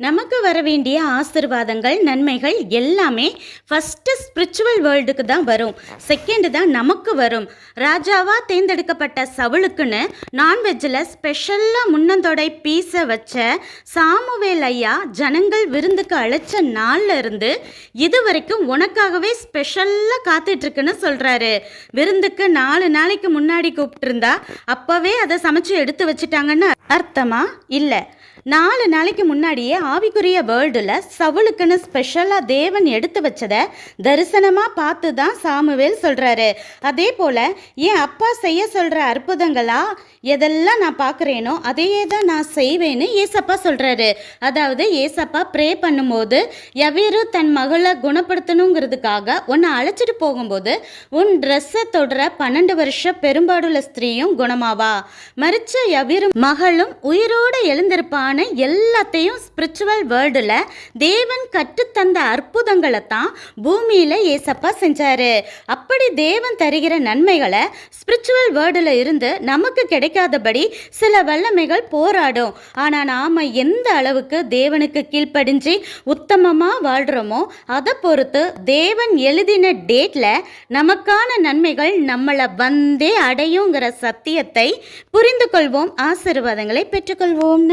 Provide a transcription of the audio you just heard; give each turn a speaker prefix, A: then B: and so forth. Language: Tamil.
A: நமக்கு வர வேண்டிய ஆசீர்வாதங்கள் நன்மைகள் எல்லாமே ஃபஸ்ட்டு ஸ்பிரிச்சுவல் வேர்ல்டுக்கு தான் வரும். செகண்டு தான் நமக்கு வரும். ராஜாவாக தேர்ந்தெடுக்கப்பட்ட சவுலுக்குன்னு நான்வெஜ்ஜில் ஸ்பெஷலாக முன்னந்தொடை பீஸை வச்ச சாமுவேல் ஐயா ஜனங்கள் விருந்துக்கு அழைச்ச நாளில் இருந்து இது வரைக்கும் உனக்காகவே ஸ்பெஷலாக காத்துட்ருக்குன்னு சொல்கிறாரு. விருந்துக்கு 4 நாளைக்கு முன்னாடி கூப்பிட்டுருந்தா அப்போவே அதை சமைச்சு எடுத்து வச்சுட்டாங்கன்னு அர்த்தமா? இல்லை, 4 நாளைக்கு முன்னாடியே ஆவிக்குரிய வேர்ல்டில் சவுலுக்குன்னு ஸ்பெஷலாக தேவன் எடுத்து வச்சதை தரிசனமாக பார்த்து தான் சாமுவேல் சொல்கிறாரு. அதே போல் என் அப்பா செய்ய சொல்கிற அற்புதங்களா எதெல்லாம் நான் பார்க்குறேனோ அதையே தான் நான் செய்வேன்னு ஏசப்பா சொல்கிறாரு. அதாவது ஏசப்பா ப்ரே பண்ணும்போது யவீரு தன் மகளை குணப்படுத்தணுங்கிறதுக்காக உன்னை அழைச்சிட்டு போகும்போது உன் ட்ரெஸ்ஸை தொடுற 12 வருஷ பெரும்பாடுள்ள ஸ்திரீயும் குணமாவா, மறிச்ச யவீரு மகளும் உயிரோடு எழுந்திருப்பான எல்லாத்தையும் ஸ்பிரிச்சுவல் வேர்ல்டில் தேவன் கற்றுத்தந்த அற்புதங்களை தான் பூமியில் ஏசப்பா செஞ்சாரு. அப்படி தேவன் தருகிற நன்மைகளை ஸ்பிரிச்சுவல் வேர்ல்டில் இருந்து நமக்கு கிடைக்காதபடி சில வல்லமைகள் போராடும். ஆனால் நாம் எந்த அளவுக்கு தேவனுக்கு கீழ்ப்படிஞ்சு உத்தமமாக வாழ்கிறோமோ அதை பொறுத்து தேவன் எழுதின டேட்டில் நமக்கான நன்மைகள் நம்மளை வந்தே அடையுங்கிற சத்தியத்தை புரிந்து கொள்வோம். ஆசீர்வாதங்களை பெற்றுக்கொள்வோம்.